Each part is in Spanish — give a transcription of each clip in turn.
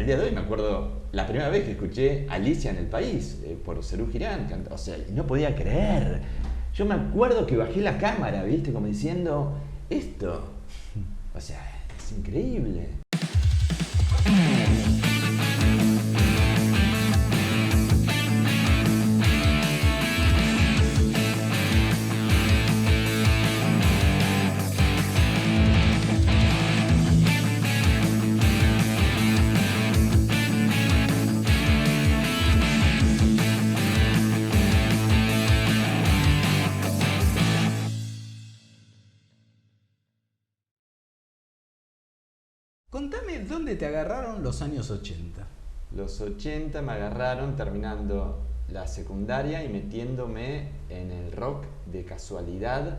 día de hoy me acuerdo la primera vez que escuché Alicia en el País por Serú Girán, o sea, no podía creer. Yo me acuerdo que bajé la cámara, ¿viste? Como diciendo, esto, o sea, es increíble. Contame dónde te agarraron los años 80. Los 80 me agarraron terminando la secundaria y metiéndome en el rock de casualidad,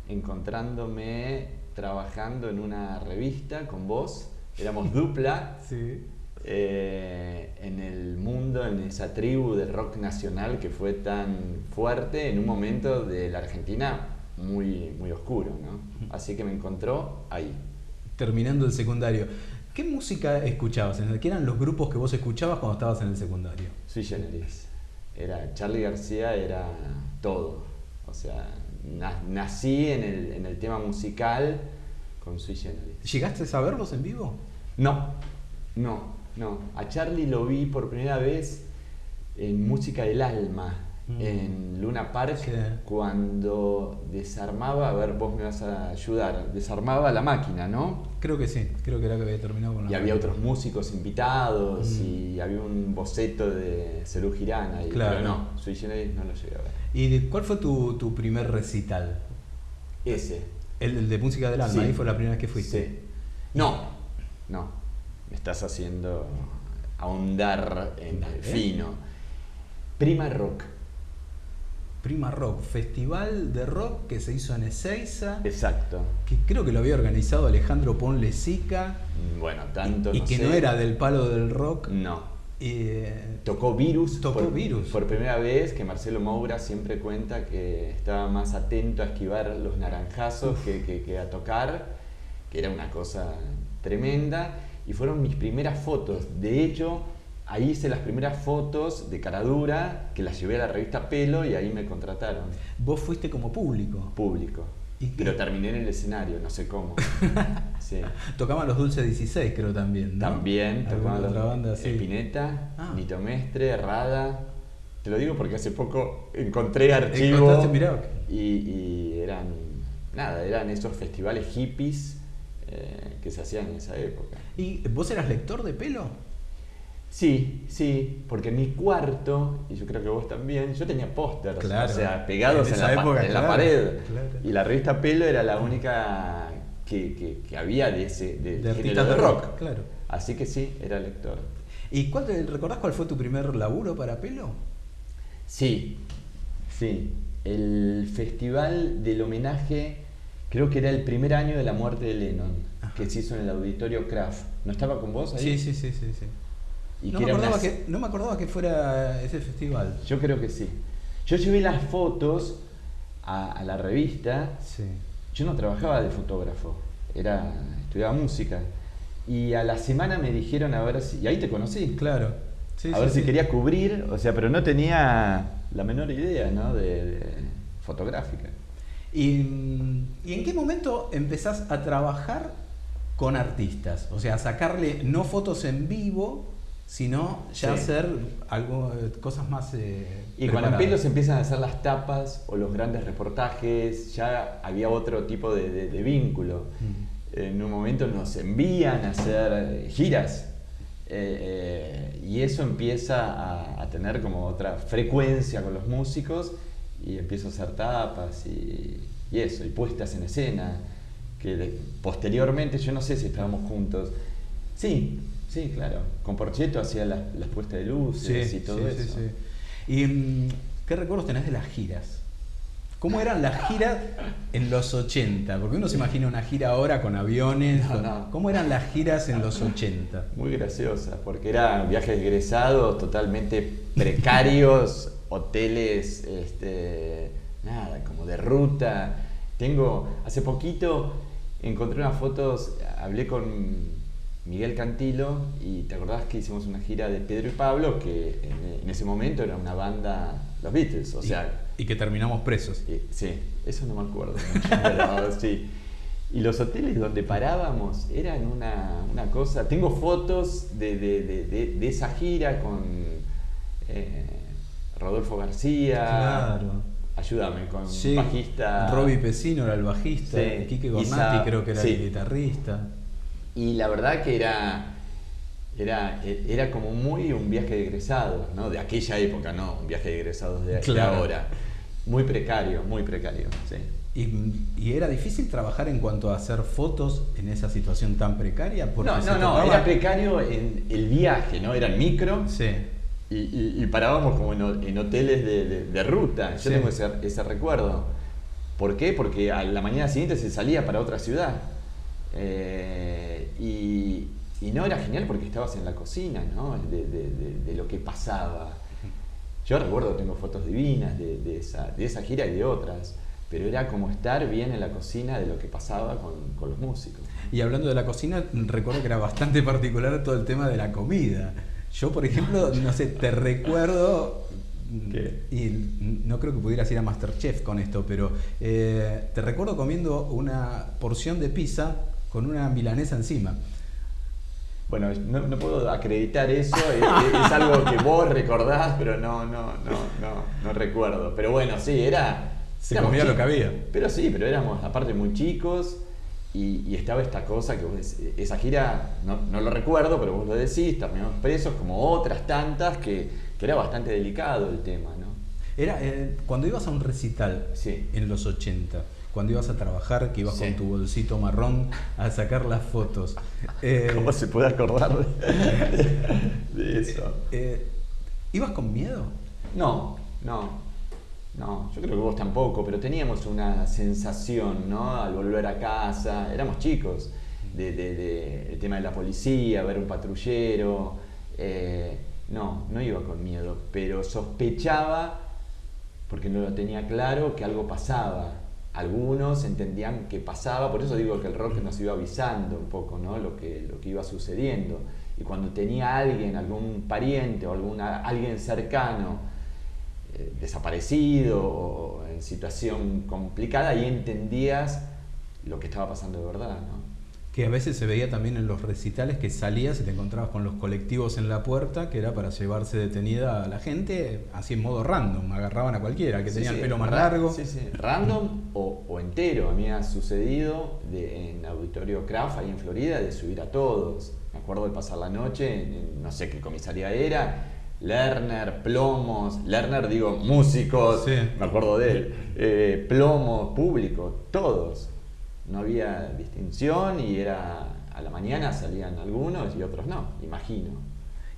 encontrándome trabajando en una revista con vos, éramos dupla. Sí. En el mundo, en esa tribu del rock nacional que fue tan fuerte en un momento de la Argentina muy, muy oscuro, ¿no? Así que me encontró ahí. Terminando el secundario, ¿qué música escuchabas? ¿Qué eran los grupos que vos escuchabas cuando estabas en el secundario? Sui Generis. Charly García era todo. O sea, nací en el tema musical con Sui Generis. ¿Llegaste a verlos en vivo? No. A Charly lo vi por primera vez en Música del Alma, en Luna Park, sí. Cuando desarmaba, a ver, vos me vas a ayudar, desarmaba la máquina, ¿no? Creo que sí, creo que era que había terminado con la Y máquina. había otros músicos invitados y había un boceto de Serú Girán ahí, claro. Pero no, Sui Generis no lo llegué a ver. ¿Y cuál fue tu primer recital? Ese. El de Música del Alma, Sí. Ahí fue la primera vez que fuiste. Sí. No. Me estás haciendo ahondar en el fino. Prima Rock. Prima Rock, festival de rock que se hizo en Ezeiza. Exacto. Que creo que lo había organizado Alejandro Ponlecica. Bueno, tanto y no que sé. no era del palo del rock. No. Tocó Virus. Virus. Por primera vez, que Marcelo Moura siempre cuenta que estaba más atento a esquivar los naranjazos que a tocar, que era una cosa tremenda. Y fueron mis primeras fotos. De hecho, ahí hice las primeras fotos de caradura, que las llevé a la revista Pelo y ahí me contrataron. ¿Vos fuiste como público? Público. Pero terminé en el escenario, no sé cómo. Sí. Tocaban los Dulce 16, creo también, ¿no? También tocaban los banda, sí. Spinetta, Nito Mestre, Rada. Te lo digo porque hace poco encontré archivos. ¿Encontraste? Mirá. Y eran esos festivales hippies que se hacían en esa época. ¿Y vos eras lector de Pelo? Sí, porque en mi cuarto, y yo creo que vos también, yo tenía pósters, claro, o sea, pegados en la pared. Claro. Y la revista Pelo era la única que había de género de rock. Claro. Así que sí, era lector. ¿Y recordás cuál fue tu primer laburo para Pelo? Sí. El festival del homenaje, creo que era el primer año de la muerte de Lennon, que se hizo en el Auditorio Kraft. ¿No estaba con vos ahí? Sí. Y no me acordaba que fuera ese festival. Yo creo que sí. Yo llevé las fotos a la revista. Sí. Yo no trabajaba de fotógrafo, estudiaba música. Y a la semana me dijeron a ver si... Y ahí te conocí. Claro. A ver si quería cubrir, o sea, pero no tenía la menor idea, ¿no? de fotográfica. ¿Y en qué momento empezás a trabajar con artistas? O sea, a sacarle no fotos en vivo, sino ya hacer cosas más y cuando en Pelo se empiezan a hacer las tapas o los grandes reportajes, ya había otro tipo de vínculo. En un momento nos envían a hacer giras y eso empieza a tener como otra frecuencia con los músicos y empiezo a hacer tapas y eso, y puestas en escena, que posteriormente, yo no sé si estábamos juntos. Sí, claro. Con Porchetto hacía las puestas de luces y todo eso. Sí. ¿Y qué recuerdos tenés de las giras? ¿Cómo eran las giras en los 80? Porque uno se imagina una gira ahora con aviones. No. ¿Cómo eran las giras en los 80? Muy graciosas, porque eran viajes egresados totalmente precarios, hoteles, como de ruta. Hace poquito encontré unas fotos, hablé con Miguel Cantilo, y te acordás que hicimos una gira de Pedro y Pablo, que en ese momento era una banda, los Beatles, o sea... Y que terminamos presos. Sí, eso no me acuerdo mucho, pero sí. Y los hoteles donde parábamos eran una cosa... Tengo fotos de esa gira con Rodolfo García. Claro. Ayúdame, con Sí, bajista... Robbie Pesino era el bajista, Sí, Quique Gornati Isa, creo que era sí. el guitarrista. Y la verdad que era como muy un viaje de egresados, ¿no? De aquella época, no, un viaje de egresados de Claro. ahora. Muy precario, sí. ¿Y era difícil trabajar en cuanto a hacer fotos en esa situación tan precaria? Porque No, se no, tocaba- era precario en el viaje, ¿no? Era en micro Sí. y parábamos como en hoteles de ruta. Yo Sí. tengo ese recuerdo. ¿Por qué? Porque a la mañana siguiente se salía para otra ciudad. Y no era genial porque estabas en la cocina, ¿no? De lo que pasaba. Yo recuerdo, tengo fotos divinas de esa gira y de otras, pero era como estar bien en la cocina de lo que pasaba con los músicos. Y hablando de la cocina, recuerdo que era bastante particular todo el tema de la comida. Yo, por ejemplo, no sé, te recuerdo, ¿Qué? y no creo que pudieras ir a MasterChef con esto, pero te recuerdo comiendo una porción de pizza con una milanesa encima. Bueno, no puedo acreditar eso, es algo que vos recordás, pero no recuerdo. Pero bueno, sí, Se éramos comía lo chicos. que había. Pero sí, pero éramos aparte muy chicos y estaba esta cosa que esa gira, no lo recuerdo, pero vos lo decís, terminamos presos como otras tantas que era bastante delicado el tema, ¿no? Era cuando ibas a un recital Sí. en los 80, cuando ibas a trabajar, que ibas Sí. con tu bolsito marrón a sacar las fotos. ¿Cómo se puede acordar de eso? ¿Ibas con miedo? No, yo creo que vos tampoco, pero teníamos una sensación, ¿no? Al volver a casa, éramos chicos, el tema de la policía, ver un patrullero. No iba con miedo, pero sospechaba, porque no lo tenía claro, que algo pasaba. Algunos entendían que pasaba, por eso digo que el rock nos iba avisando un poco, ¿no? Lo que iba sucediendo. Y cuando tenía alguien, algún pariente o alguien cercano desaparecido o en situación complicada, ahí entendías lo que estaba pasando de verdad, ¿no? Que a veces se veía también en los recitales que salías y te encontrabas con los colectivos en la puerta, que era para llevarse detenida a la gente, así en modo random, agarraban a cualquiera, que tenía el pelo más largo. Sí, random o entero. A mí me ha sucedido en Auditorio Kraft, ahí en Florida, de subir a todos. Me acuerdo de pasar la noche, no sé qué comisaría era, Lerner, Plomos, Lerner digo músicos, Sí. me acuerdo de él, Plomos, público, todos. No había distinción y era a la mañana salían algunos y otros no, imagino.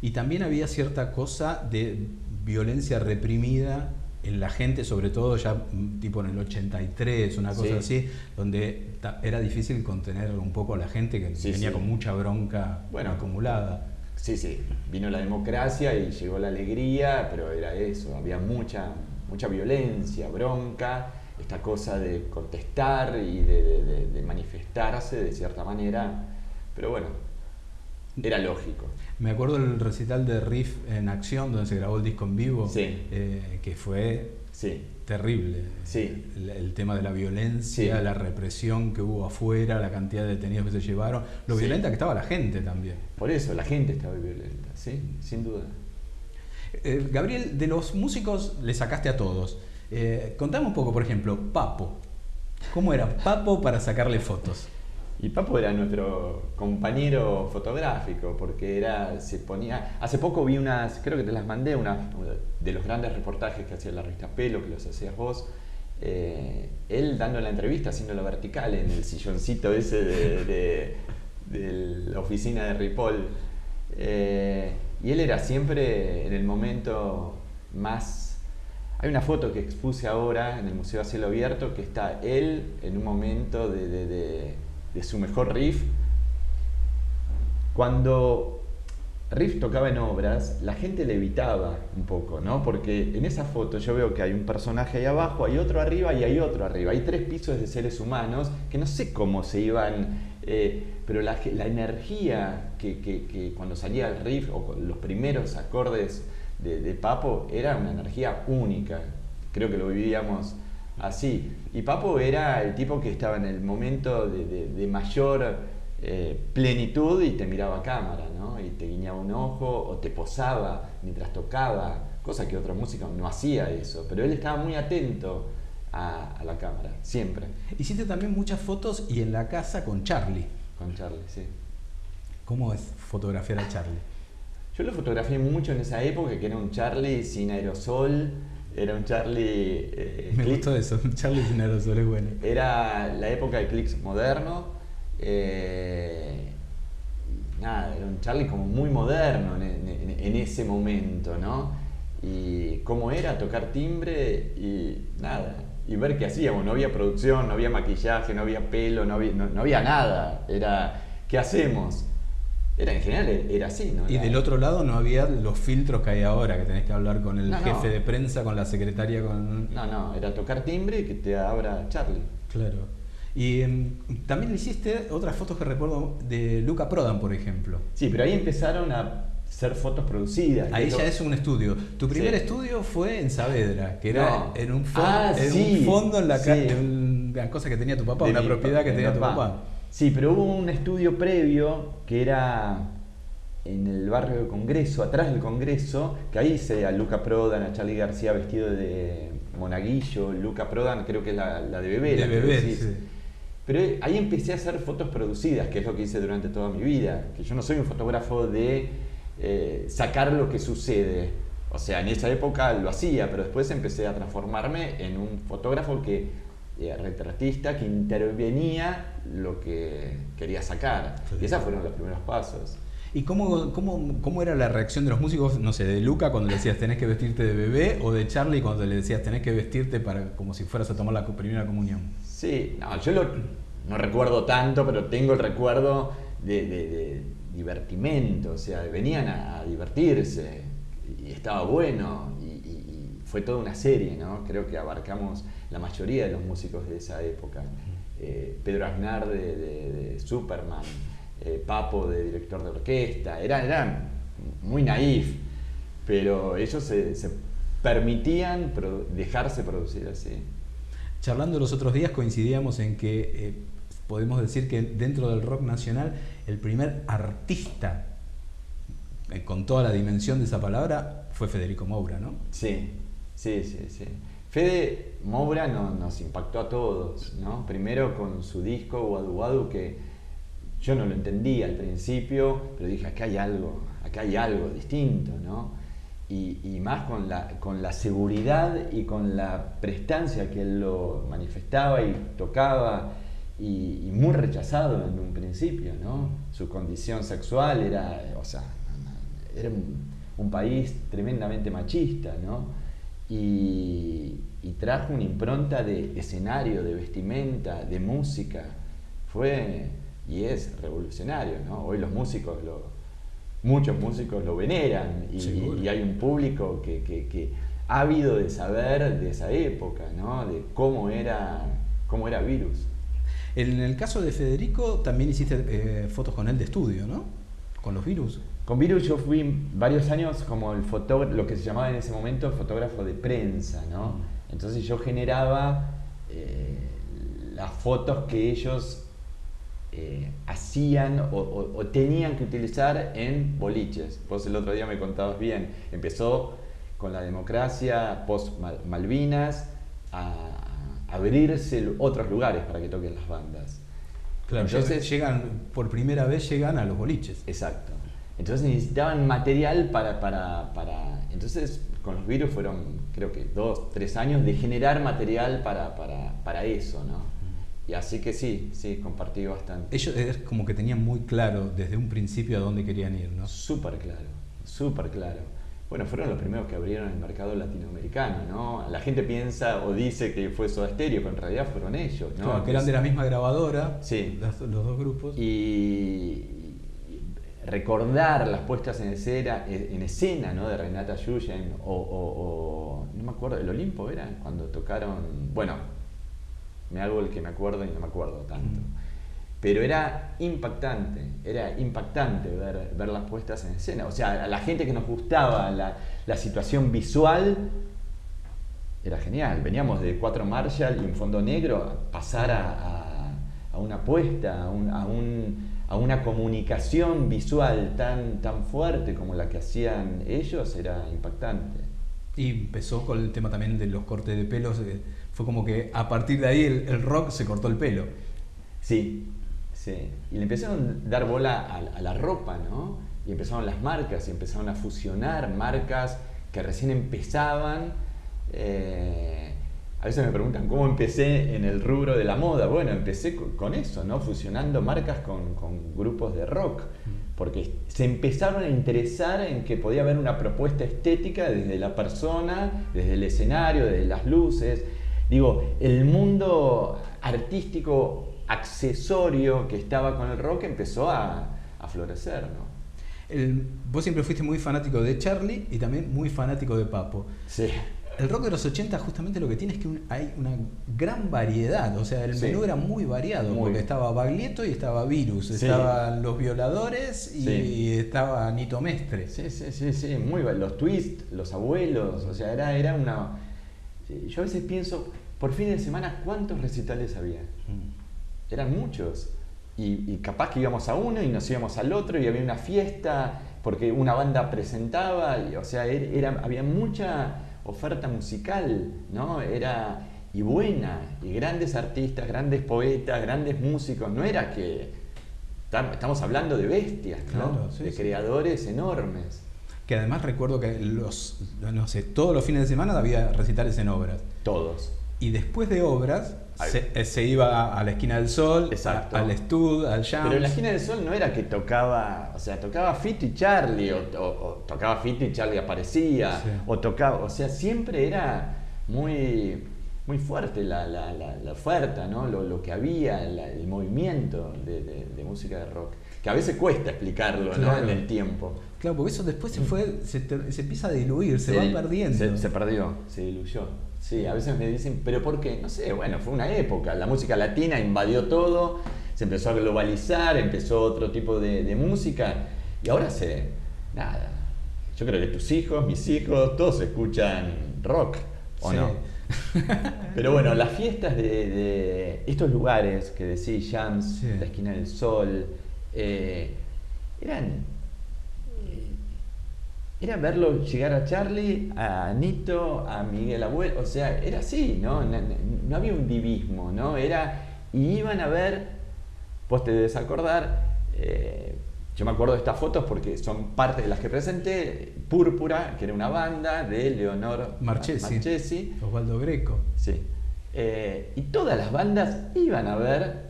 Y también había cierta cosa de violencia reprimida en la gente, sobre todo ya tipo en el 83, una cosa así, donde era difícil contener un poco a la gente que venía con mucha bronca acumulada. Sí, vino la democracia y llegó la alegría, pero era eso, había mucha violencia, bronca, esta cosa de contestar y de manifestarse de cierta manera, pero bueno, era lógico. Me acuerdo del recital de Riff en Acción, donde se grabó el disco en vivo, que fue terrible. Sí. El tema de la violencia, la represión que hubo afuera, la cantidad de detenidos que se llevaron, lo violenta que estaba la gente también. Por eso, la gente estaba violenta, sí, sin duda. Gabriel, de los músicos le sacaste a todos. Contame un poco, por ejemplo, Papo. ¿Cómo era Papo para sacarle fotos? Y Papo era nuestro compañero fotográfico, porque se ponía... Hace poco vi creo que te las mandé, de los grandes reportajes que hacía la revista Pelo, que los hacías vos. Él dando la entrevista, haciendo la vertical en el silloncito ese de la oficina de Ripoll. Y él era siempre en el momento más... Hay una foto que expuse ahora en el Museo a Cielo Abierto, que está él en un momento de su mejor riff. Cuando Riff tocaba en obras, la gente le evitaba un poco, ¿no? Porque en esa foto yo veo que hay un personaje ahí abajo, hay otro arriba y hay otro arriba. Hay 3 pisos de seres humanos que no sé cómo se iban pero la energía que cuando salía el riff o los primeros acordes de Papo era una energía única. Creo que lo vivíamos así. Y Papo era el tipo que estaba en el momento de mayor plenitud y te miraba a cámara, ¿no? Y te guiñaba un ojo o te posaba mientras tocaba, cosa que otra música no hacía eso, pero él estaba muy atento a la cámara, siempre. Hiciste también muchas fotos y en la casa con Charlie. Con Charlie, sí. ¿Cómo es fotografiar a Charlie? Yo lo fotografié mucho en esa época, que era un Charlie sin aerosol, era un Charlie... Me gustó eso, un Charlie sin aerosol, es bueno. Era la época de clics moderno, nada, era un Charlie como muy moderno en ese momento, ¿no? Y cómo era tocar timbre y nada, y ver qué hacíamos. No había producción, no había maquillaje, no había pelo, no había nada. Era, ¿qué hacemos? En general era así, ¿no? Y del otro lado no había los filtros que hay ahora, que tenés que hablar con el jefe de prensa, con la secretaria, con... No, era tocar timbre y que te abra Charlie. Claro. Y también le hiciste otras fotos que recuerdo de Luca Prodan, por ejemplo. Sí, pero ahí empezaron a ser fotos producidas. Ahí ya es un estudio. Tu primer estudio fue en Saavedra, que era en un fondo en la calle, una cosa que tenía tu papá, una propiedad que tenía tu papá. Sí, pero hubo un estudio previo que era en el barrio del Congreso, atrás del Congreso, que ahí hice a Luca Prodan, a Charly García vestido de monaguillo. Luca Prodan creo que es la de bebé. De bebé, sí. Pero ahí empecé a hacer fotos producidas, que es lo que hice durante toda mi vida. Que yo no soy un fotógrafo de sacar lo que sucede. O sea, en esa época lo hacía, pero después empecé a transformarme en un fotógrafo retratista que intervenía lo que quería sacar. Y esos fueron los primeros pasos. ¿Y cómo era la reacción de los músicos, no sé, de Luca cuando le decías tenés que vestirte de bebé, o de Charlie cuando le decías tenés que vestirte como si fueras a tomar la primera comunión? Sí, no, yo no recuerdo tanto, pero tengo el recuerdo de divertimento, o sea, venían a divertirse y estaba bueno y fue toda una serie, ¿no? Creo que abarcamos la mayoría de los músicos de esa época. Pedro Aznar de Superman, Papo de director de orquesta, eran muy naif, pero ellos se permitían dejarse producir así. Charlando los otros días coincidíamos en que podemos decir que dentro del rock nacional el primer artista con toda la dimensión de esa palabra fue Federico Moura, ¿no? Sí. Fede Moura nos impactó a todos, ¿no? Primero con su disco Wadu Wadu, que yo no lo entendía al principio, pero dije, acá hay algo distinto, ¿no? Y más con la seguridad y con la prestancia que él lo manifestaba y tocaba, y muy rechazado en un principio, ¿no? Su condición sexual era un país tremendamente machista, ¿no? Y trajo una impronta de escenario, de vestimenta, de música. Fue y es revolucionario, ¿no? Hoy muchos músicos lo veneran y hay un público que ávido de saber de esa época, ¿no? De cómo era Virus. En el caso de Federico también hiciste fotos con él de estudio, ¿no? Con los Virus. Con Virus yo fui varios años como el fotógrafo, lo que se llamaba en ese momento fotógrafo de prensa, ¿no? Entonces yo generaba las fotos que ellos hacían o tenían que utilizar en boliches. Vos el otro día me contabas bien, empezó con la democracia post Malvinas a abrirse otros lugares para que toquen las bandas. Claro, entonces por primera vez llegan a los boliches. Exacto. Entonces necesitaban material para... Entonces con los Virus fueron creo que 2-3 años de generar material para eso, ¿no? Y así que sí, compartí bastante. Ellos es como que tenían muy claro desde un principio a dónde querían ir, ¿no? Súper claro. Bueno, fueron los primeros que abrieron el mercado latinoamericano, ¿no? La gente piensa o dice que fue Soda Stereo, pero en realidad fueron ellos, ¿no? Claro, que eran de la misma grabadora, sí. Los dos grupos. Y recordar las puestas en escena, ¿no? De Renata Yuyen o no me acuerdo, ¿el Olimpo era? Cuando tocaron, bueno, me hago el que me acuerdo y no me acuerdo tanto. pero era impactante ver las puestas en escena. O sea, a la gente que nos gustaba la situación visual, era genial. Veníamos de 4 Marshall y un fondo negro, a pasar a una puesta, a una comunicación visual tan fuerte como la que hacían ellos, era impactante. Y empezó con el tema también de los cortes de pelos. Fue como que a partir de ahí el rock se cortó el pelo. Sí. Y le empezaron a dar bola a la ropa, ¿no? Y empezaron las marcas, y empezaron a fusionar marcas que recién empezaban. A veces me preguntan cómo empecé en el rubro de la moda. Bueno, empecé con eso, ¿no? Fusionando marcas con grupos de rock. Porque se empezaron a interesar en que podía haber una propuesta estética desde la persona, desde el escenario, desde las luces. Digo, el mundo artístico accesorio que estaba con el rock empezó a florecer, ¿no? Vos siempre fuiste muy fanático de Charlie y también muy fanático de Papo. Sí. El rock de los 80 justamente lo que tiene es que hay una gran variedad, o sea, el menú era muy variado, porque estaba Baglietto y estaba Virus, estaban Los Violadores y estaba Nito Mestre. Sí, muy los Twist, Los Abuelos, o sea, era una... Yo a veces pienso, por fin de semana, ¿cuántos recitales había? Eran muchos. Y capaz que íbamos a uno y nos íbamos al otro y había una fiesta porque una banda presentaba, o sea, había mucha oferta musical, ¿no? Y buena, y grandes artistas, grandes poetas, grandes músicos. No era que... Estamos hablando de bestias, ¿no? Claro, de creadores enormes. Que además recuerdo que todos los fines de semana había recitales en Obras. Todos. Y después de Obras se iba a la Esquina del Sol, al Stud, al Jam. Pero en la Esquina del Sol no era que tocaba, o sea, tocaba Fito y Charlie, o tocaba Fito y Charlie aparecía, o sea, siempre era muy fuerte la oferta, ¿no? Lo que había, el movimiento de música de rock, que a veces cuesta explicarlo, ¿no? En el tiempo. Claro, porque eso después se empieza a diluir, se va perdiendo. Se perdió, se diluyó. Sí, a veces me dicen, ¿pero por qué? No sé, bueno, fue una época, la música latina invadió todo, se empezó a globalizar, empezó otro tipo de música, y ahora nada. Yo creo que tus hijos, mis hijos, todos escuchan rock, ¿o no? Pero bueno, las fiestas de estos lugares que decís, Jams, la Esquina del Sol, era verlo llegar a Charlie, a Nito, a Miguel Abuelo, o sea, era así, ¿no? No había un divismo, ¿no? Y iban a ver, vos te debes acordar, yo me acuerdo de estas fotos porque son parte de las que presenté, Púrpura, que era una banda de Leonor Marchesi, Osvaldo Greco. Sí. Y todas las bandas iban a ver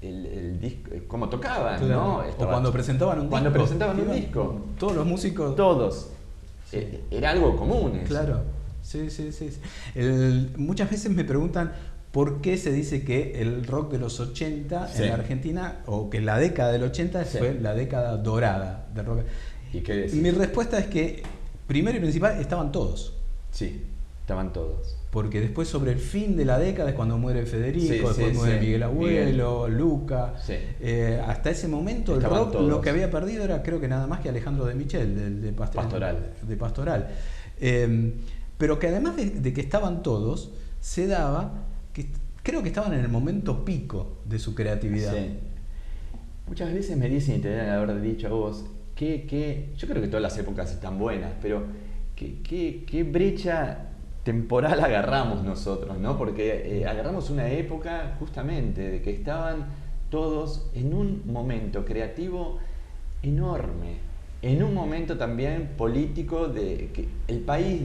el disco, cómo tocaban, ¿no? O cuando presentaban un disco. Todos los músicos. Todos. Sí. Era algo común eso. Claro. Sí. Muchas veces me preguntan por qué se dice que el rock de los 80 en la Argentina, o que la década del 80 fue la década dorada del rock. ¿Y qué decís? Mi respuesta es que, primero y principal, estaban todos. Sí, estaban todos. Porque después, sobre el fin de la década, es cuando muere Federico, después muere Miguel Abuelo, Luca. Hasta ese momento estaban el rock todos. Lo que había perdido era, creo que nada más que Alejandro de Michel, de Pastoral. Pero que además de que estaban todos, se daba que creo que estaban en el momento pico de su creatividad. Sí. Muchas veces me dicen, y te deben haber dicho a vos, yo creo que todas las épocas están buenas, pero qué brecha temporal agarramos nosotros, ¿no? Porque agarramos una época justamente de que estaban todos en un momento creativo enorme, en un momento también político de que el país,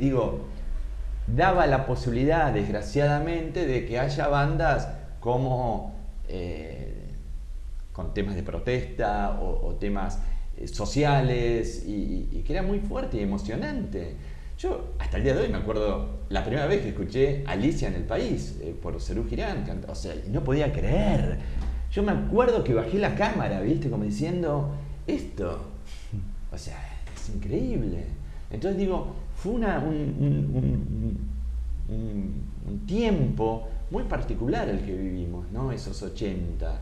daba la posibilidad, desgraciadamente, de que haya bandas como con temas de protesta o temas sociales y que era muy fuerte y emocionante. Yo hasta el día de hoy me acuerdo la primera vez que escuché Alicia en el País por Serú Girán, o sea, no podía creer. Yo me acuerdo que bajé la cámara, ¿viste? Como diciendo, esto, o sea, es increíble. Entonces fue un tiempo muy particular el que vivimos, ¿no? Esos 80.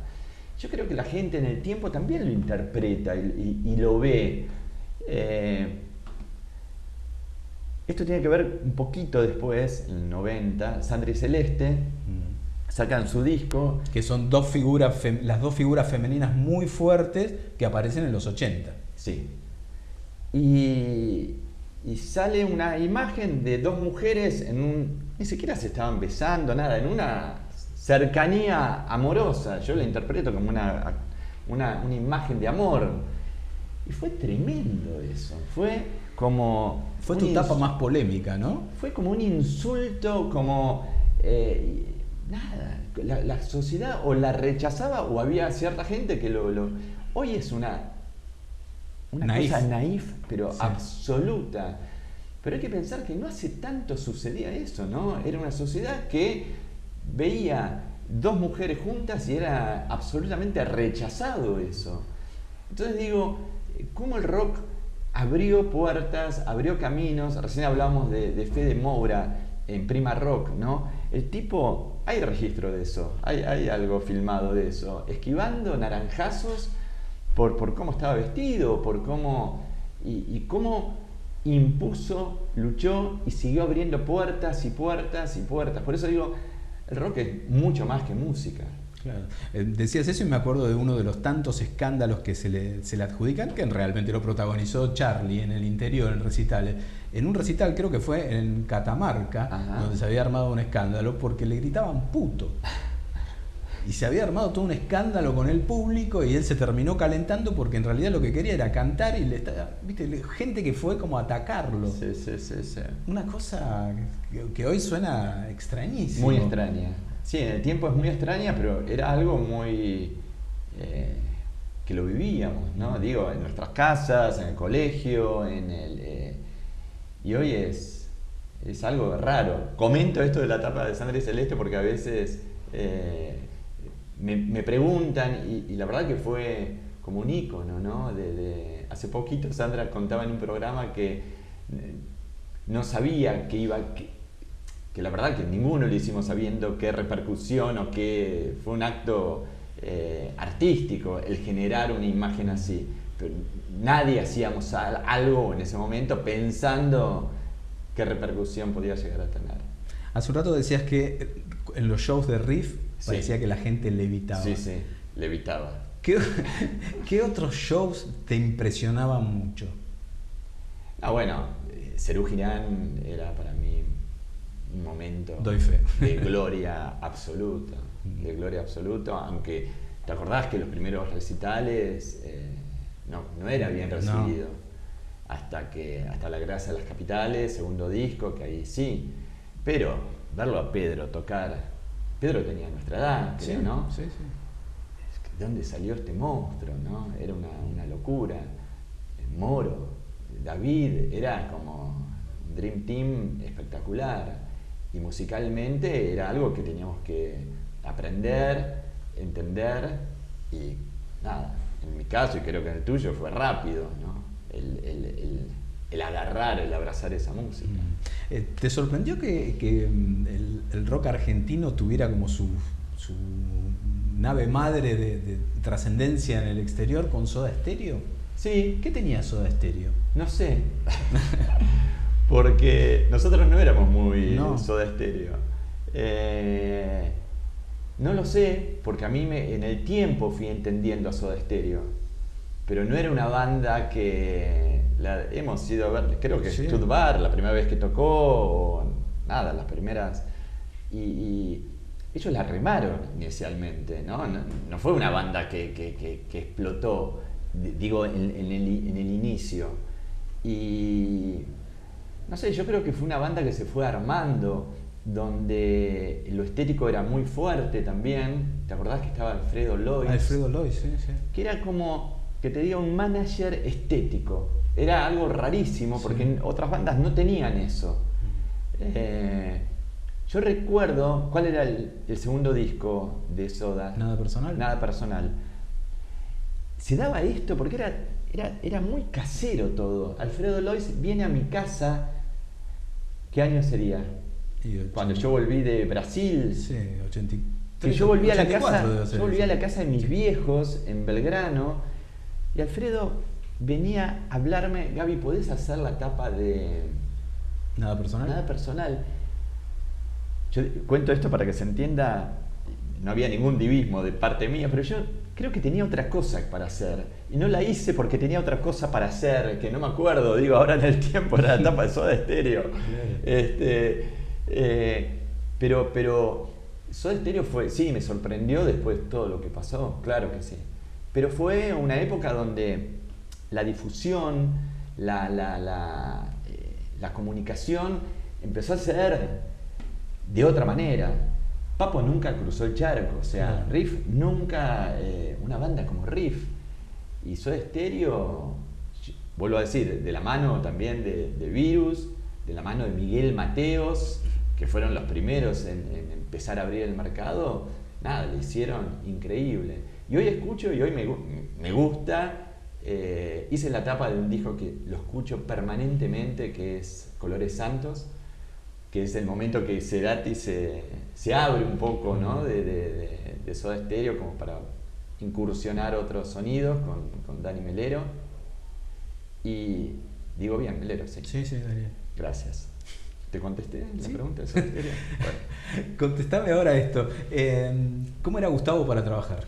yo creo que la gente en el tiempo también lo interpreta y lo ve. Esto tiene que ver un poquito después, en el 90, Sandra y Celeste sacan su disco. Que son las dos figuras femeninas muy fuertes que aparecen en los 80. Sí. Y sale una imagen de dos mujeres ni siquiera se estaban besando, nada, en una cercanía amorosa. Yo la interpreto como una imagen de amor. Y fue tremendo eso. Fue tu etapa más polémica, ¿no? Fue como un insulto, como nada. La sociedad o la rechazaba o había cierta gente que hoy es una cosa naif, pero sí, absoluta. Pero hay que pensar que no hace tanto sucedía eso, ¿no? Era una sociedad que veía dos mujeres juntas y era absolutamente rechazado eso. Entonces digo, ¿cómo el rock abrió puertas, abrió caminos? Recién hablamos de Fede Moura en Prima Rock, ¿no? El tipo, hay registro de eso, hay algo filmado de eso, esquivando naranjazos por cómo estaba vestido, por cómo y cómo impuso, luchó y siguió abriendo puertas y puertas y puertas. Por eso digo, el rock es mucho más que música. Claro. Decías eso y me acuerdo de uno de los tantos escándalos que se le adjudican, que realmente lo protagonizó Charlie en el interior, en recitales. En un recital, creo que fue en Catamarca, ajá, donde se había armado un escándalo porque le gritaban puto. Y se había armado todo un escándalo con el público y él se terminó calentando porque en realidad lo que quería era cantar y ¿viste? Gente que fue como a atacarlo. Sí. Una cosa que hoy suena extrañísimo. Muy extraña. Sí, en el tiempo es muy extraña, pero era algo muy... que lo vivíamos, ¿no? Digo, en nuestras casas, en el colegio, y hoy es algo raro. Comento esto de la etapa de Sandra y Celeste porque a veces me preguntan, y la verdad que fue como un ícono, ¿no? Hace poquito Sandra contaba en un programa que no sabía que la verdad que ninguno lo hicimos sabiendo qué repercusión o qué fue un acto artístico el generar una imagen así. Pero nadie hacíamos algo en ese momento pensando qué repercusión podía llegar a tener. Hace un rato decías que en los shows de Riff parecía que la gente levitaba. Sí, levitaba. ¿Qué otros shows te impresionaban mucho? Bueno, Serú Girán era para mí un momento Doy fe. de gloria absoluta, aunque te acordás que los primeros recitales no era bien recibido, hasta La Grasa de las Capitales, segundo disco, que ahí sí, pero verlo a Pedro tocar, Pedro tenía nuestra edad, creo, ¿no? Sí. ¿De dónde salió este monstruo, no? Era una locura. Moro, David, era como un Dream Team espectacular. Y musicalmente era algo que teníamos que aprender, entender y nada, en mi caso y creo que en el tuyo fue rápido, ¿no? El agarrar, el abrazar esa música. ¿Te sorprendió que el rock argentino tuviera como su nave madre de trascendencia en el exterior con Soda Stereo? Sí. ¿Qué tenía Soda Stereo? No sé. Porque nosotros no éramos muy Soda Stereo. No lo sé, porque a mí en el tiempo fui entendiendo a Soda Stereo. Pero no era una banda que hemos ido a ver, creo que Stud Bar, la primera vez que tocó, o nada, las primeras. Y ellos la remaron inicialmente, ¿no? No fue una banda que explotó, digo, en el inicio. Y no sé, yo creo que fue una banda que se fue armando, donde lo estético era muy fuerte también. ¿Te acordás que estaba Alfredo Lois? Alfredo Lois, sí. Que era como, que te diga, un manager estético. Era algo rarísimo, porque otras bandas no tenían eso. Yo recuerdo, ¿cuál era el segundo disco de Soda? Nada Personal. Nada Personal. Se daba esto porque era muy casero todo. Alfredo Lois viene a mi casa. ¿Qué año sería? Cuando yo volví de Brasil. Sí, que yo volví a la 84 debe casa, ser yo volví a eso. la casa de mis viejos en Belgrano y Alfredo venía a hablarme, Gaby, ¿podés hacer la tapa de Nada personal. Nada Personal? Yo cuento esto para que se entienda, no había ningún divismo de parte mía, pero yo creo que tenía otra cosa para hacer y no la hice porque tenía otra cosa para hacer, que no me acuerdo, digo, ahora en el tiempo era la tapa de Soda Stereo. Pero Soda Stereo fue, sí, me sorprendió después todo lo que pasó, claro que sí. Pero fue una época donde la difusión, la comunicación empezó a ser de otra manera. Papo nunca cruzó el charco, o sea, Riff nunca, una banda como Riff y Soda Stereo, vuelvo a decir, de la mano también de Virus, de la mano de Miguel Mateos, que fueron los primeros en empezar a abrir el mercado, nada, le hicieron increíble. Y hoy escucho y hoy me gusta. Hice la tapa de un disco que lo escucho permanentemente, que es Colores Santos, que es el momento que Cerati se abre un poco, ¿no? de Soda Stereo, como para incursionar otros sonidos con Dani Melero. Y digo bien, Melero, sí. Sí, Daniel. Gracias. ¿Te contesté la Sí. pregunta de Soda Stereo? Bueno. Contestame ahora esto. ¿Cómo era Gustavo para trabajar?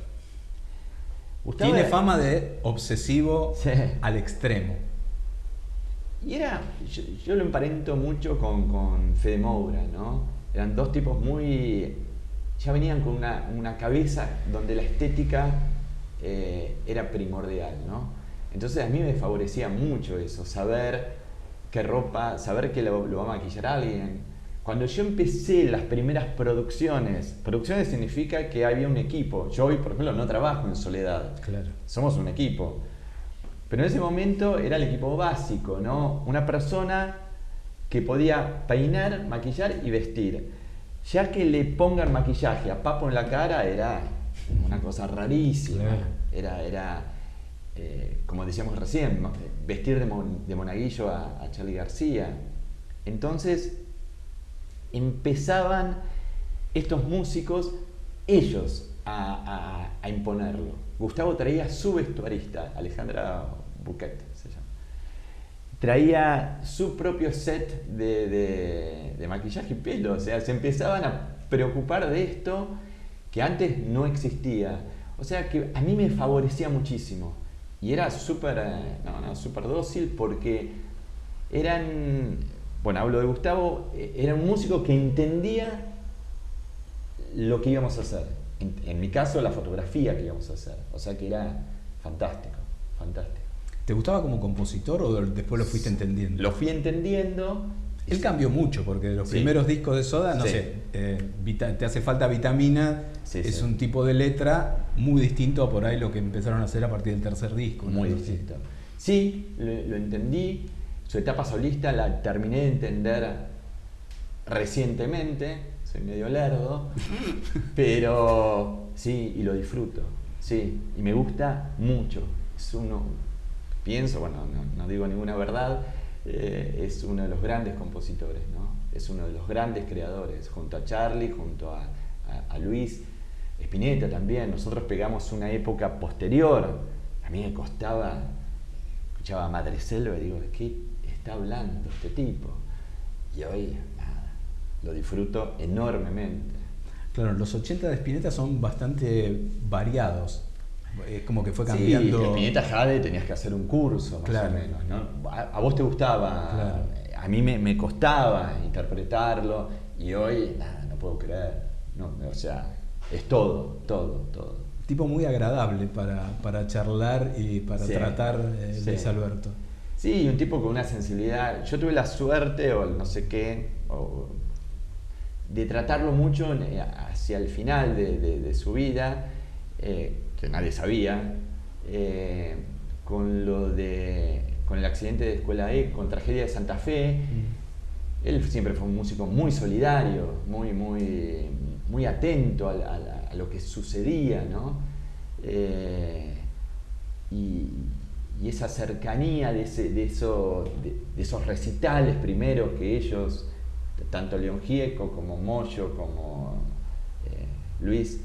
Gustavo Tiene era- fama de obsesivo Sí. al extremo. Y yo lo emparento mucho con Fede Moura, ¿no? Eran dos tipos ya venían con una cabeza donde la estética era primordial, ¿no? Entonces a mí me favorecía mucho eso, saber qué ropa, saber que lo va a maquillar alguien. Cuando yo empecé las primeras producciones significa que había un equipo. Yo hoy, por ejemplo, no trabajo en soledad. Claro. Somos un equipo. Pero en ese momento era el equipo básico, ¿no? Una persona que podía peinar, maquillar y vestir. Ya que le pongan maquillaje a Papo en la cara era una cosa rarísima. Claro. Era como decíamos recién, vestir de monaguillo a Charly García. Entonces empezaban estos músicos, ellos, a imponerlo. Gustavo traía su vestuarista, Alejandra Buquet se llama. Traía su propio set de maquillaje y pelo. O sea, se empezaban a preocupar de esto que antes no existía. O sea, que a mí me favorecía muchísimo. Y era súper dócil porque bueno, hablo de Gustavo, era un músico que entendía lo que íbamos a hacer. En mi caso, la fotografía que íbamos a hacer. O sea que era fantástico. ¿Te gustaba como compositor o después lo fuiste entendiendo? Lo fui entendiendo. Él cambió mucho porque los Sí. primeros discos de Soda, no Sí. sé, Te hace falta vitamina, Sí, es sí. un tipo de letra muy distinto a por ahí lo que empezaron a hacer a partir del tercer disco. ¿no? Muy distinto. Sí, lo entendí. Su etapa solista la terminé de entender recientemente. Soy medio lerdo. Pero sí, y lo disfruto. Sí, y me gusta mucho. Pienso, bueno, no digo ninguna verdad, es uno de los grandes compositores, ¿no? Es uno de los grandes creadores, junto a Charly, junto a Luis Spinetta también. Nosotros pegamos una época posterior. A mí me costaba, escuchaba a Madreselva y digo, ¿de qué está hablando este tipo? Y hoy, nada, lo disfruto enormemente. Claro, los 80 de Spinetta son bastante variados. Es como que fue cambiando. Sí, Spinetta Jade tenías que hacer un curso, más Claro. o menos, ¿no? A vos te gustaba, Claro. A mí me costaba interpretarlo y hoy, nada, no puedo creer. No, o sea, es todo. Tipo muy agradable para charlar y para Sí, tratar, sí. Luis Alberto. Sí, un tipo con una sensibilidad. Yo tuve la suerte, o no sé qué, de tratarlo mucho hacia el final de su vida, que nadie sabía, con el accidente de Escuela E, con Tragedia de Santa Fe. Él siempre fue un músico muy solidario, muy atento a lo que sucedía, ¿no? Y esa cercanía de esos recitales primeros que ellos, tanto León Gieco como Moyo, como Luis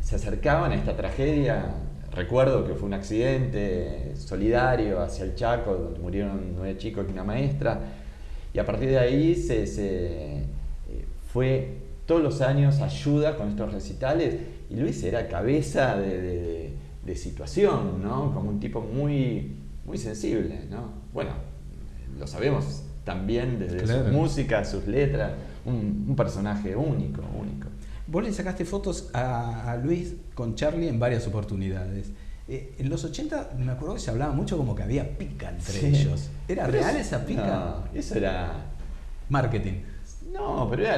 se acercaban a esta tragedia. Recuerdo que fue un accidente solidario hacia el Chaco, donde murieron 9 chicos y una maestra, y a partir de ahí fue todos los años ayuda con estos recitales, y Luis era cabeza de situación, ¿no? Como un tipo muy, muy sensible, ¿no? Bueno, lo sabemos también desde sus músicas, sus letras, un personaje único. Vos le sacaste fotos a Luis con Charlie en varias oportunidades. En los 80 me acuerdo que se hablaba mucho como que había pica entre ellos. ¿Era real esa pica? No, eso era... marketing. No, pero era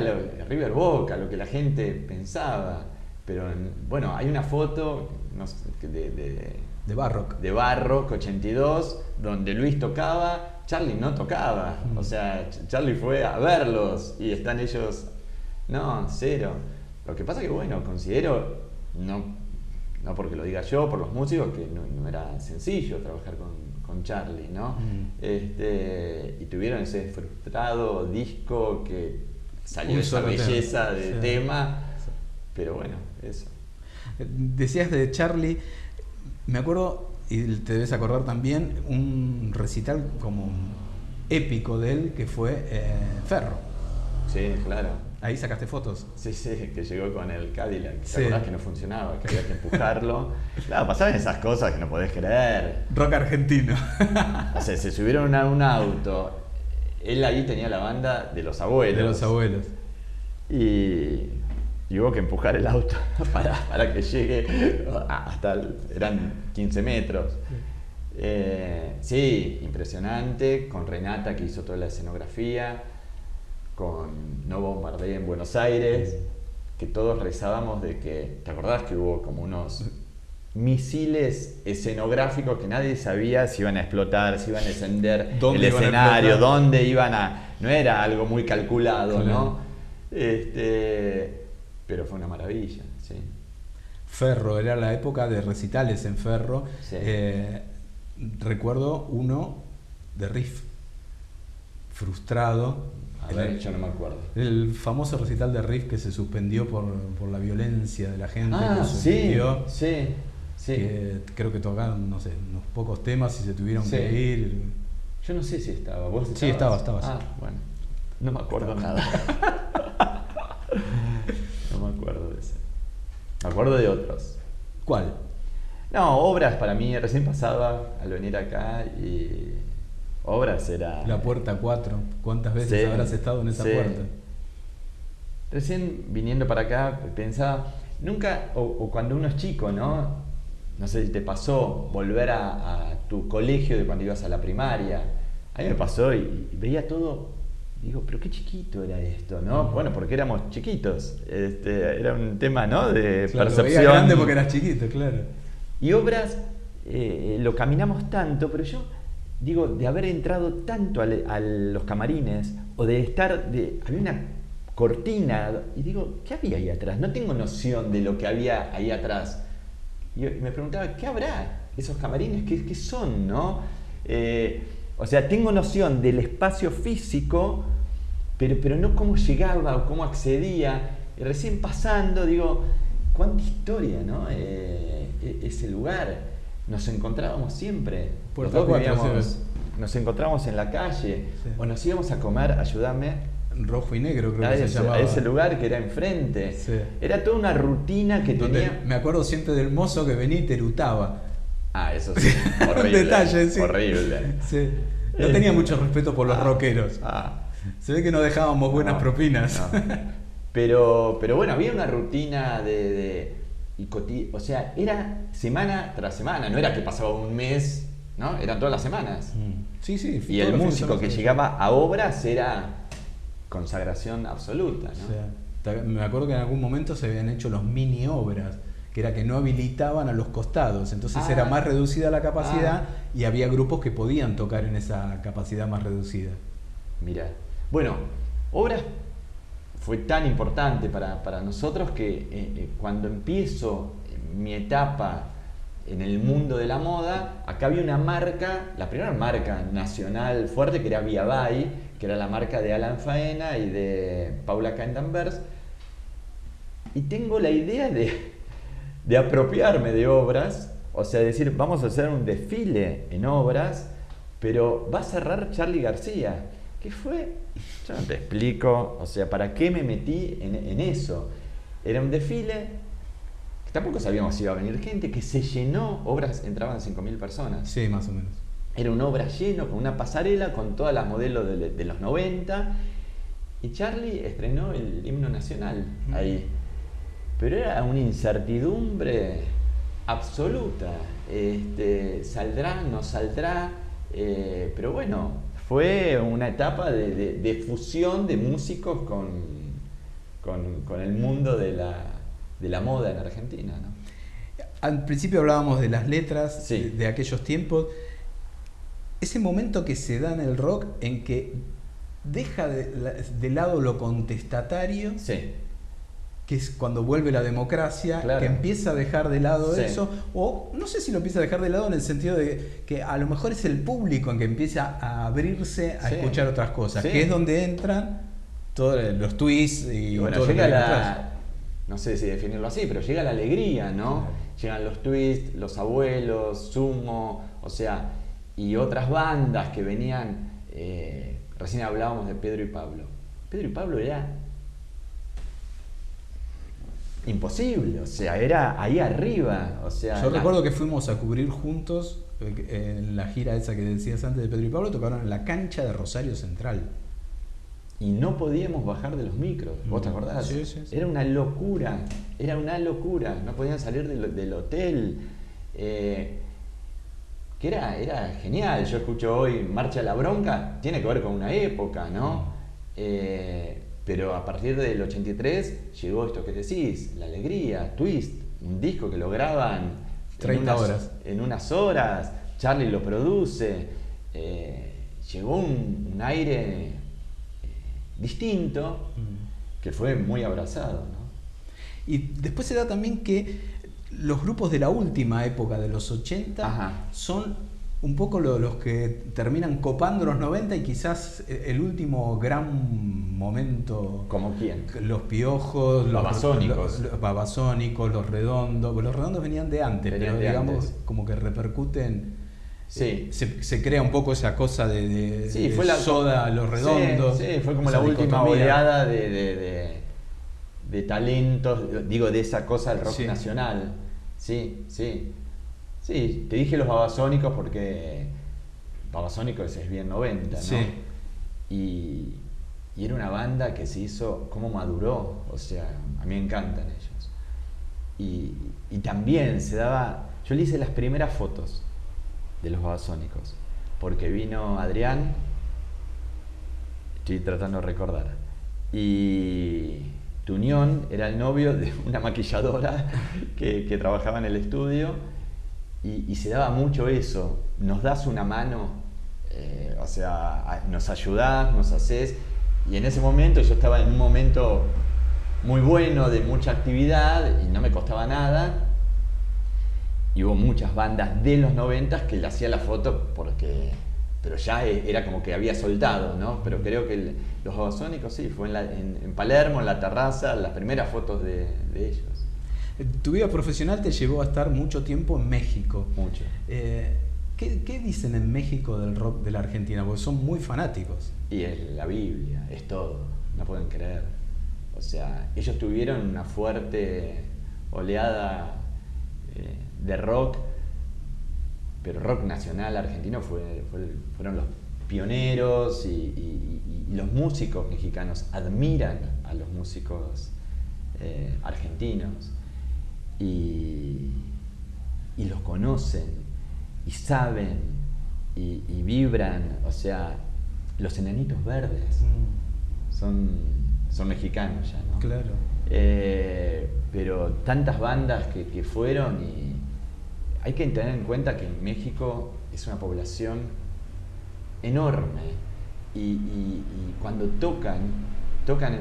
River Boca, lo que la gente pensaba. Pero bueno, hay una foto de Barrock. De Barrock 82, donde Luis tocaba, Charlie no tocaba. O sea, Charlie fue a verlos y están ellos... No, cero. Lo que pasa que, bueno, considero, no porque lo diga yo, por los músicos, que no era sencillo trabajar con Charlie, ¿no? Y tuvieron ese frustrado disco que salió esa belleza de tema, pero bueno, eso. Decías de Charlie, me acuerdo, y te debes acordar también, un recital como épico de él que fue Ferro. Sí, claro. Ahí sacaste fotos. Sí, que llegó con el Cadillac. ¿Te acordás que no funcionaba? Que había que empujarlo. Claro, pasaban esas cosas que no podés creer. Rock argentino. O sea, se subieron a un auto. Él ahí tenía la banda de los abuelos. De los abuelos. Y hubo que empujar el auto para que llegue hasta... eran 15 metros. Sí, impresionante. Con Renata, que hizo toda la escenografía. Con No Bombardé en Buenos Aires, que todos rezábamos de que, ¿te acordás que hubo como unos misiles escenográficos que nadie sabía si iban a explotar, si iban a encender el escenario, dónde iban a... No era algo muy calculado, claro. ¿No? Pero fue una maravilla, sí. Ferro, era la época de recitales en Ferro. Sí. Recuerdo uno de Riff, frustrado. A ver, yo no me acuerdo. El famoso recital de Riff que se suspendió por la violencia de la gente. Sí. Que creo que tocaron, no sé, unos pocos temas y se tuvieron que ir. Yo no sé si estaba. ¿Vos estabas? Sí, estabas. Bueno. No me acuerdo nada. No me acuerdo de ese. Me acuerdo de otros. ¿Cuál? No, Obras para mí. Recién pasaba al venir acá y... Obras era... La puerta 4. ¿Cuántas veces habrás estado en esa puerta? Recién viniendo para acá pensaba, nunca, o cuando uno es chico, ¿no? No sé si te pasó volver a tu colegio de cuando ibas a la primaria. A mí me pasó y veía todo, digo, pero qué chiquito era esto, ¿no? Bueno, porque éramos chiquitos. Era un tema, ¿no? De percepción. Lo veía grande porque eras chiquito, claro. Y Obras, lo caminamos tanto, pero yo... Digo, de haber entrado tanto a los camarines, o de estar, había una cortina, y digo, ¿qué había ahí atrás? No tengo noción de lo que había ahí atrás. Y me preguntaba, ¿qué habrá esos camarines? ¿Qué son, no? O sea, tengo noción del espacio físico, pero no cómo llegaba o cómo accedía. Y recién pasando, digo, cuánta historia, ¿no? Ese lugar. Nos encontrábamos siempre. Los dos vivíamos, nos encontrábamos en la calle, o nos íbamos a comer, ayúdame. Rojo y Negro creo que se llamaba. A ese lugar que era enfrente. Sí. Era toda una rutina que tenía... Me acuerdo siempre del mozo que venía y te erutaba. Eso sí, horrible. Detalle, sí. Horrible. Sí. No tenía mucho respeto por los rockeros. Se ve que no dejábamos buenas propinas. No. Pero bueno, había una rutina o sea, era semana tras semana, no era que pasaba un mes, ¿no? Eran todas las semanas. Sí. Y el músico que llegaba a Obras era consagración absoluta, ¿no? O sea, me acuerdo que en algún momento se habían hecho los mini Obras, que era que no habilitaban a los costados, entonces era más reducida la capacidad y había grupos que podían tocar en esa capacidad más reducida. Mirá, bueno, Obras fue tan importante para nosotros que cuando empiezo mi etapa en el mundo de la moda, acá había una marca, la primera marca nacional fuerte, que era Via Vai, que era la marca de Alan Faena y de Paula Candenberg, Y tengo la idea de apropiarme de obras, o sea, decir, vamos a hacer un desfile en obras, pero va a cerrar Charly García. ¿Qué fue? Yo no te explico, o sea, ¿para qué me metí en eso? Era un desfile, que tampoco sabíamos si iba a venir gente, que se llenó, obras entraban 5.000 personas. Sí, más o menos. Era una obra lleno, con una pasarela, con todas las modelos de los 90, y Charly estrenó el himno nacional ahí. Pero era una incertidumbre absoluta. ¿Saldrá, no saldrá? Pero bueno, fue una etapa de fusión de músicos con el mundo de la moda en Argentina, ¿no? Al principio hablábamos de las letras, Sí. de aquellos tiempos. Ese momento que se da en el rock en que deja de lado lo contestatario, Sí. que es cuando vuelve la democracia, Claro. que empieza a dejar de lado Sí. eso, o no sé si lo empieza a dejar de lado en el sentido de que a lo mejor es el público en que empieza a abrirse a Sí. escuchar otras cosas, Sí. que es donde entran todos los twists y Bueno, todo lo que llega hay detrás. no sé si definirlo así, pero llega la alegría, ¿no? Claro. Llegan los twists, los abuelos, Sumo, o sea, y otras bandas que venían, recién hablábamos de Pedro y Pablo. Pedro y Pablo era imposible, o sea, era ahí arriba, o sea... Yo recuerdo que fuimos a cubrir juntos en la gira esa que decías antes de Pedro y Pablo, tocaron en la cancha de Rosario Central. Y no podíamos bajar de los micros, ¿vos te acordás? Sí, sí, sí. Era una locura, no podían salir del hotel, que era genial. Yo escucho hoy Marcha a la Bronca, tiene que ver con una época, ¿no? Pero a partir del 83 llegó esto que decís, La Alegría, Twist, un disco que lo graban 30 horas. En unas horas, Charly lo produce, llegó un aire distinto que fue muy abrazado, ¿no? Y después se da también que los grupos de la última época de los 80 Ajá. son un poco los que terminan copando los 90 y quizás el último gran momento. ¿Como quién? Los Piojos, Babasónicos. los Babasónicos, los Redondos. Los Redondos venían de antes, Venían pero de digamos antes. como que repercuten. Sí. Se crea un poco esa cosa de Sí, fue la Soda, Los Redondos. Sí, fue como esa la última dicotomía. oleada de talentos, digo, de esa cosa del rock Sí. nacional. Sí, sí. Sí, te dije los Babasónicos porque Babasónicos es bien 90, ¿no? Sí. Y era una banda que se hizo, cómo maduró, o sea, a mí me encantan ellos. Y también se daba, yo le hice las primeras fotos de los Babasónicos, porque vino Adrián, estoy tratando de recordar, y Tuñón era el novio de una maquilladora que trabajaba en el estudio, y se daba mucho eso, nos das una mano, o sea, nos ayudás, nos haces, y en ese momento yo estaba en un momento muy bueno, de mucha actividad, y no me costaba nada. Y hubo muchas bandas de los 90 que le hacía la foto pero ya era como que había soltado, ¿no? Pero creo que los Babasónicos sí, fue en Palermo, en la terraza, las primeras fotos de ellos. Tu vida profesional te llevó a estar mucho tiempo en México. Mucho. ¿Qué dicen en México del rock de la Argentina? Porque son muy fanáticos. Y es la Biblia, es todo, no pueden creer. O sea, ellos tuvieron una fuerte oleada de rock, pero rock nacional argentino fueron los pioneros, y los músicos mexicanos admiran a los músicos argentinos y los conocen y saben y vibran. O sea, los Enanitos Verdes son mexicanos ya, ¿no? Claro. Pero tantas bandas que fueron, y hay que tener en cuenta que México es una población enorme, y cuando tocan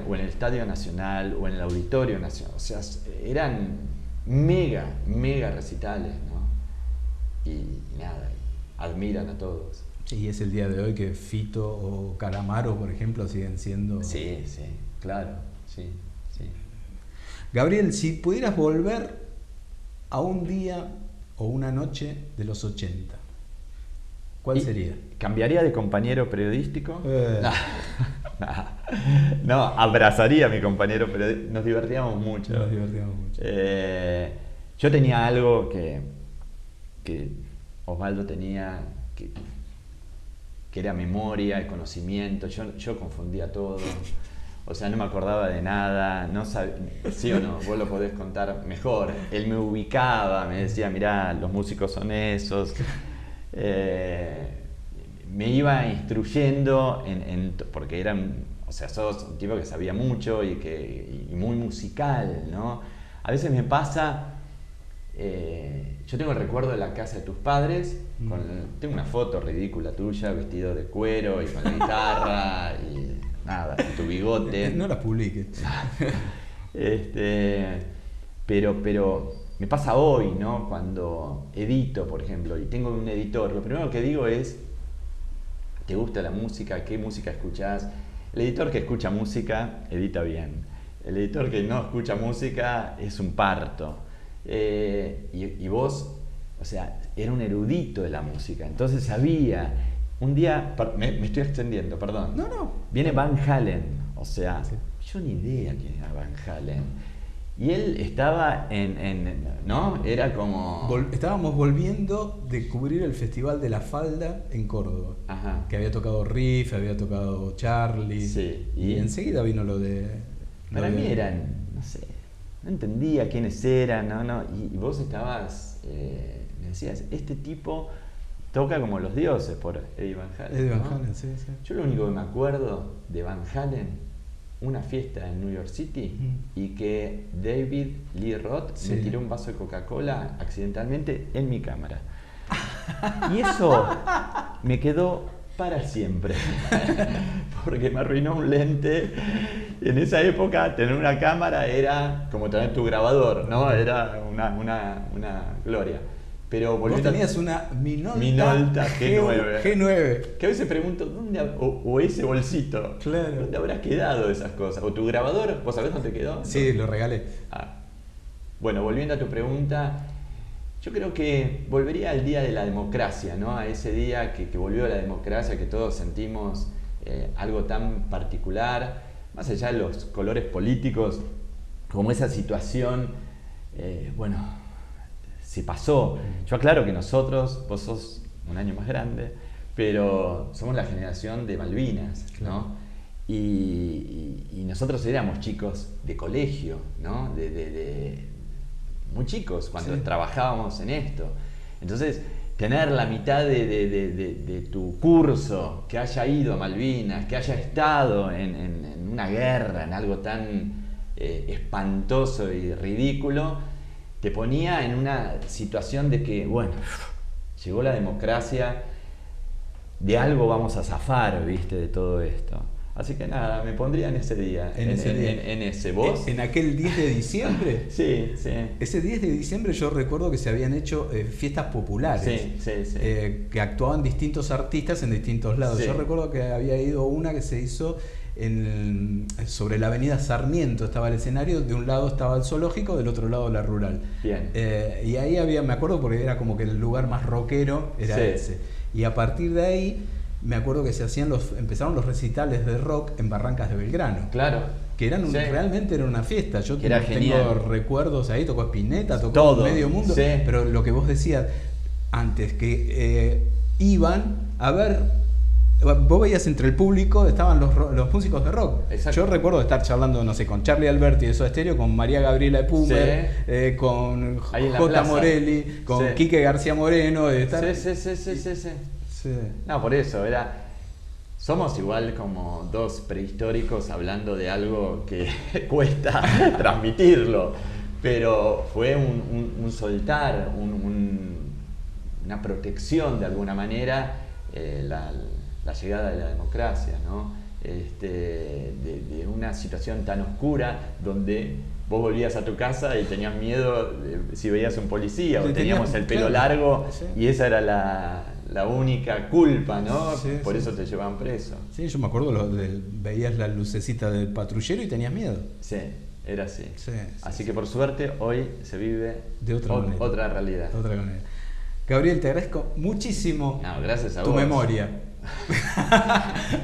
o en el Estadio Nacional o en el Auditorio Nacional, o sea, eran mega recitales, ¿no? Y nada, admiran a todos. Y es el día de hoy que Fito o Calamaro, por ejemplo, siguen siendo... Sí, claro, sí. Gabriel, si pudieras volver a un día o una noche de los 80, ¿cuál sería? ¿Cambiaría de compañero periodístico? No, abrazaría a mi compañero periodístico. Nos divertíamos mucho. Yo tenía algo que Osvaldo tenía, que era memoria y conocimiento. Yo confundía todo. O sea, no me acordaba de nada, no sabía, sí o no, vos lo podés contar mejor. Él me ubicaba, me decía, mirá, los músicos son esos. Me iba instruyendo porque o sea, sos un tipo que sabía mucho y muy musical, ¿no? A veces me pasa, yo tengo el recuerdo de la casa de tus padres, tengo una foto ridícula tuya, vestido de cuero y con la guitarra y nada, y tu bigote. No las publiques. Pero me pasa hoy, ¿no? Cuando edito, por ejemplo, y tengo un editor, lo primero que digo es, ¿te gusta la música? ¿Qué música escuchás? El editor que escucha música edita bien. El editor que no escucha música es un parto. Y vos, o sea, era un erudito de la música, entonces sabía. Un día, me estoy extendiendo, perdón. No. Viene Van Halen, o sea, sí. Yo ni idea quién era Van Halen. Y él estaba ¿no? Era como... Estábamos volviendo de cubrir el Festival de la Falda en Córdoba. Ajá. Que había tocado Riff, había tocado Charlie. Sí. Y enseguida vino lo de... Para mí eran, no sé, no entendía quiénes eran, ¿no? Y vos estabas, me decías, este tipo toca como los dioses por Eddie Van Halen. Eddie Van ¿no? Halen, sí. Yo lo único que me acuerdo de Van Halen, una fiesta en New York City, y que David Lee Roth me tiró un vaso de Coca-Cola accidentalmente en mi cámara. Y eso me quedó para siempre, porque me arruinó un lente. En esa época tener una cámara era como tener tu grabador, ¿no? Era una gloria. Pero vos tenías una Minolta G9. Que a veces pregunto, ¿dónde o ese bolsito? Claro. ¿Dónde habrás quedado esas cosas? ¿O tu grabador? ¿Vos sabés dónde quedó? Sí, lo regalé. Bueno, volviendo a tu pregunta, yo creo que volvería al día de la democracia, ¿no? A ese día que volvió la democracia, que todos sentimos algo tan particular, más allá de los colores políticos, como esa situación, se pasó. Yo aclaro que nosotros, vos sos un año más grande, pero somos la generación de Malvinas, ¿no? Y nosotros éramos chicos de colegio, ¿no? Muy chicos cuando trabajábamos en esto. Entonces, tener la mitad de tu curso que haya ido a Malvinas, que haya estado en una guerra, en algo tan espantoso y ridículo, te ponía en una situación de que, bueno, llegó la democracia, de algo vamos a zafar, ¿viste? De todo esto. Así que nada, me pondría en ese día. En ese. ¿Vos? ¿En aquel 10 de diciembre? Sí. Ese 10 de diciembre yo recuerdo que se habían hecho fiestas populares. Sí. Que actuaban distintos artistas en distintos lados. Sí. Yo recuerdo que había ido una que se hizo sobre la avenida Sarmiento, estaba el escenario, de un lado estaba el zoológico, del otro lado la rural. Bien. Y ahí me acuerdo porque era como que el lugar más rockero era ese. Y a partir de ahí me acuerdo que empezaron los recitales de rock en Barrancas de Belgrano. Claro. Que realmente era una fiesta. Yo tengo recuerdos ahí, tocó Spinetta, tocó todo, medio mundo. Sí. Pero lo que vos decías antes, que iban a ver. Vos veías entre el público, estaban los músicos de rock. Exacto. Yo recuerdo estar charlando, no sé, con Charlie Alberti de Soda Stereo, con María Gabriela de Pumer, con J. Morelli, con Quique García Moreno. Sí. No, por eso, somos igual como dos prehistóricos hablando de algo que cuesta transmitirlo, pero fue un soltar, una protección de alguna manera, la llegada de la democracia, ¿no? De una situación tan oscura donde vos volvías a tu casa y tenías miedo si veías un policía, o teníamos el pelo largo y esa era la única culpa, ¿no? Por eso te llevaban preso. Sí, yo me acuerdo, veías la lucecita del patrullero y tenías miedo. Sí. Era así. Sí, Así que por suerte hoy se vive de otra manera. Otra realidad. Otra manera. Gabriel, te agradezco muchísimo No, gracias a tu vos. memoria.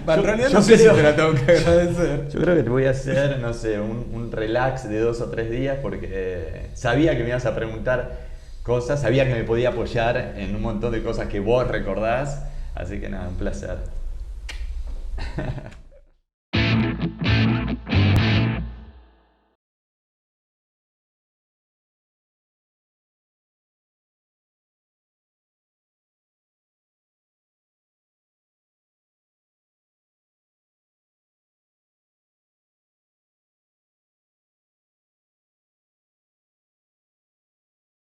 En realidad yo no sé si creo- te la tengo que agradecer. Yo creo que te voy a hacer, no sé, un relax de 2 o 3 días porque sabía que me ibas a preguntar cosas, sabía que me podía apoyar en un montón de cosas que vos recordás, así que nada, un placer.